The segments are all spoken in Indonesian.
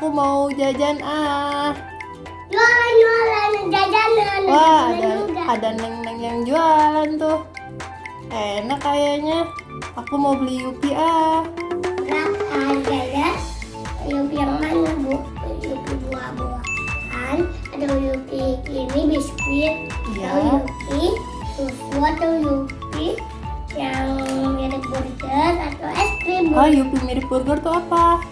aku mau jajan Jualan jajanan. Wah, juga. ada neng-neng yang jualan tuh. Enak kayaknya. Aku mau beli Yupi Berapa harganya? Yupi yang mana, Bu? Yupi buah-buahan, ada Yupi ini biskuit, Iya. atau Yupi susu, atau Yupi yang mirip burger atau es krim. Yupi mirip burger tuh apa?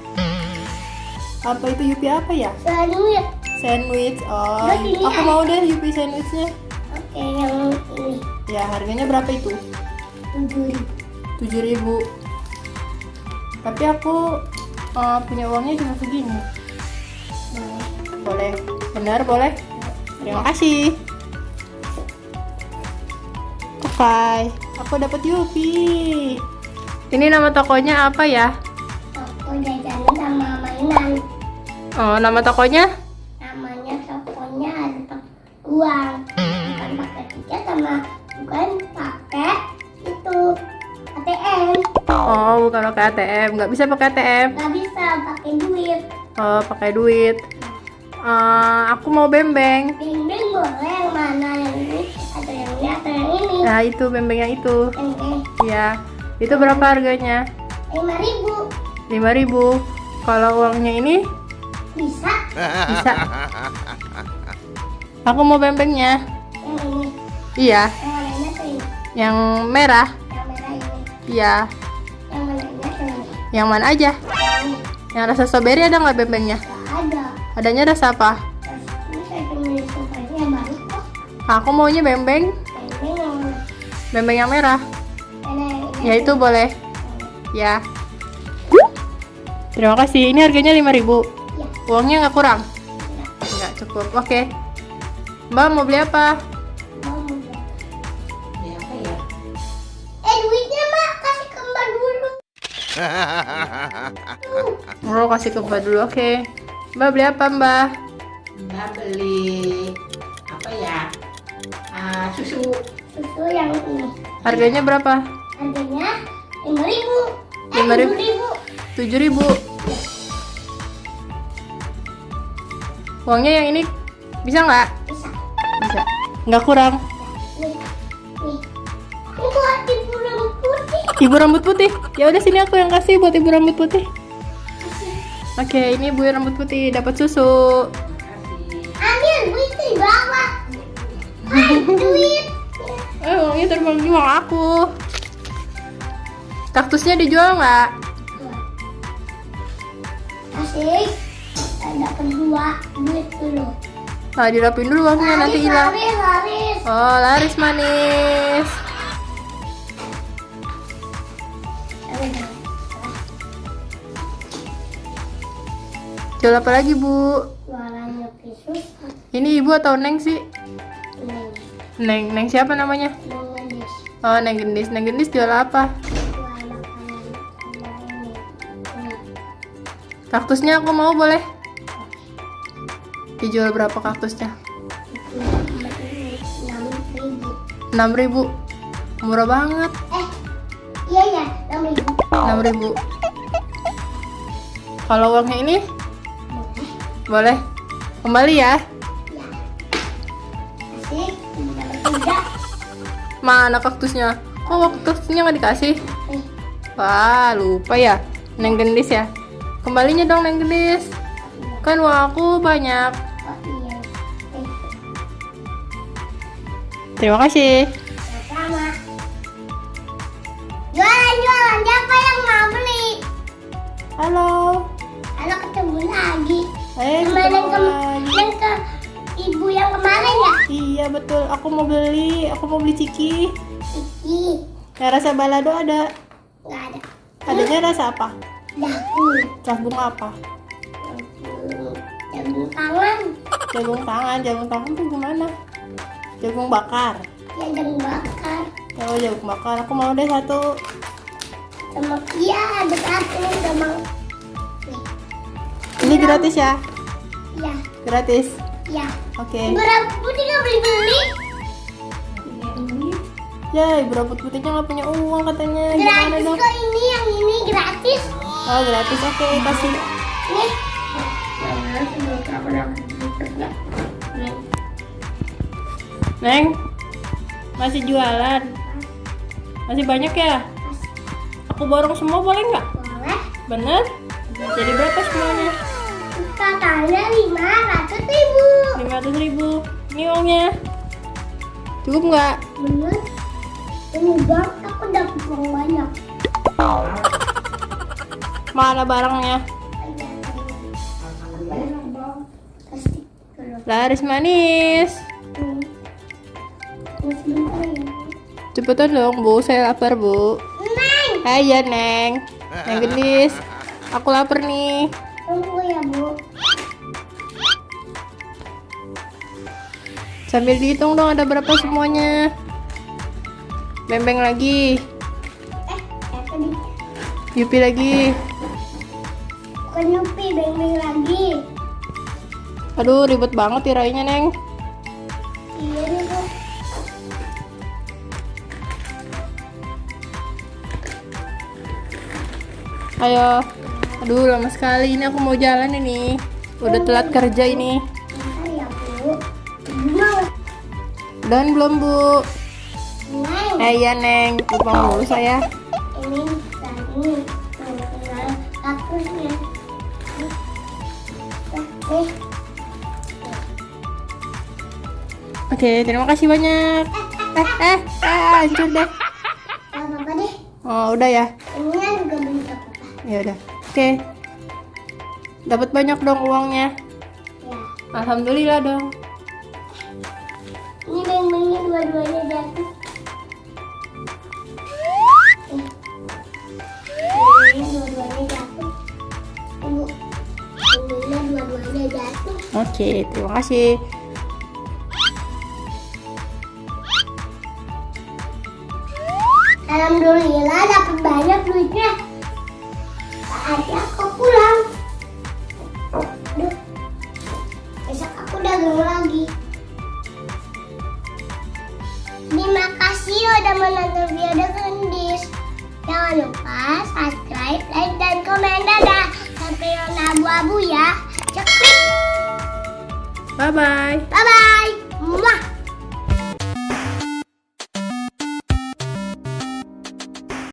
Apa itu Yupi apa ya? Sandwich. Sandwich. Oh, Udah, ini aku ada. mau deh Yupi sandwichnya. Oke, yang ini Ya, harganya berapa itu? 7.000. 7.000. Tapi aku punya uangnya cuma segini. Boleh? Benar, boleh? Terima kasih. Oke, aku dapat Yupi. Ini nama tokonya apa ya? Toko jajanan sama mainan. Oh, nama tokonya? Namanya tokonya ada uang. Bukan pakai tiket sama bukan pakai itu ATM. Oh, bukan pakai ATM. Nggak bisa pakai ATM. Nggak bisa pakai duit. Oh, pakai duit. Aku mau bembeng. Beng-beng boleh yang mana, yang ini atau yang ini atau yang ini. Nah, itu bembeng yang itu. Yang ini Ya, itu berapa harganya? 5.000. 5.000. Kalau uangnya ini Bisa. bisa. Aku mau bembengnya. Yang ini. Iya, Yang mananya tuh ini. yang merah. Yang merah ini. Iya, Yang mananya tuh ini. yang mana aja? Ini. Yang rasa strawberry ada nggak bembengnya? Nggak ada. Adanya rasa apa? Terus ini saya pilih sukanya yang baru kok. Aku maunya bembeng, Ini yang mana? bembeng yang merah. Ini. Ya itu boleh. Ya. Terima kasih. Ini harganya 5.000. Ya. Uangnya nggak kurang? Nggak. Nggak cukup. Oke. Mbak mau beli apa? Mau muda. Ini apa ya? Duitnya mak kasih ke mbak dulu. Mau kasih ke Mbak dulu. Oke. Mbak beli apa Mbak? Mbak beli apa ya? Susu. Susu yang ini. Harganya berapa? Harganya 5.000. 5.000. 7.000. 7.000. Uangnya yang ini bisa nggak? Bisa. Bisa. Nggak kurang. Nih. Nih. Ini buat ibu rambut putih. Ibu rambut putih. Ya udah sini aku yang kasih buat ibu rambut putih. Oke, ini ibu rambut putih dapat susu. Kasih. Ambil duit di bawah. Hai, duit. Uangnya terbang di uang aku. Kaktusnya dijual nggak? Asik. Dapat 2 duit dulu. Nah, dirapin dulu uangnya nanti hilang. Laris. Oh, laris manis. Jual apa lagi, Bu? Jualannya pisus. Ini ibu atau Neng sih? Ini. Neng siapa namanya? Mengendis. Oh, Neng Gendis. Neng Gendis jual apa? Jual makanan. Ini. Kaktusnya aku mau boleh? Dijual berapa kaktusnya? 6.000. 6.000. Murah banget. Iya ya, 6.000. 6.000. Kalau uangnya ini boleh? Kembali ya. Ya. Asik. Dapat 3. Mana kaktusnya? Kok kaktusnya nggak dikasih? Wah, lupa ya. Neng Gendis ya. Kembalinya dong Neng Gendis. Kan uang aku banyak. Oh iya. Terima kasih. Sama. Jualan. Siapa yang mau beli? Halo. Halo, ketemu lagi. Ketemu lagi. Yang ke ibu yang kemarin ya? Iya betul. Aku mau beli ciki. Iki. Yang rasa balado ada. Nggak ada. Adanya rasa apa? Jagung. Jagung apa? Jagung tangan. Jagung tangan tuh gimana? Jagung bakar. Ya, jagung bakar. Oh, jagung bakar. Aku mau deh satu. Sama iya, ada satu sama. Ini gratis ya? Iya. Gratis. Iya. Oke. Berapa putih nggak beli? Ya, ibu rambut putihnya nggak punya uang katanya. Gimana Gratis dong? kok ini, yang ini gratis. Oh, gratis. Oke, kasih. Nih. kasih dulu aku dapat YouTube ya. Neng, masih jualan? Masih banyak ya? Aku borong semua boleh nggak? Boleh. Bener? Jadi berapa semuanya? Katanya 500.000. 500.000. Ini uangnya. Cukup nggak? Bener. Ini bang, aku dapat uang banyak. Mana barangnya? Pasti dulu. Laris manis. Sebentar ya. Cepetan dong, Bu. Saya lapar, Bu. Neng, Hai ya, Neng. Neng gendis. Aku lapar nih. tunggu ya bu. Sambil dihitung dong ada berapa semuanya. Bembeng lagi. Tadi Yupi lagi. bukan Yupi, beng-beng lagi. Aduh, ribet banget tirainya, Neng. Iya nih bu. Ayo. Aduh, lama sekali. Ini aku mau jalan ini. Udah telat kerja ini. Bentar ya bu. Mau. Dan belum, Bu. Neng, Iya, Neng. Lupa dulu saya. ini tadi tinggal kaktusnya. Eh, Oke, terima kasih banyak. Hancur deh. gak apa-apa deh. Oh, udah ya. Ini kan juga bentuk apa? Ya udah. Oke. Dapat banyak dong uangnya. Ya. Alhamdulillah dong. Ini beng-bengnya dua-duanya jatuh. Beng-bengnya dua-duanya jatuh. Ibu, beng-bengnya dua-duanya jatuh. Oke, terima kasih. Alhamdulillah dapat banyak duitnya. Saatnya aku pulang. Aduh, besok aku dagang lagi. Terima kasih udah menonton video Gendis. Jangan lupa subscribe, like, dan komen. Dadah. Sampai yang abu-abu ya. Ceklik. Bye bye. Bye-bye.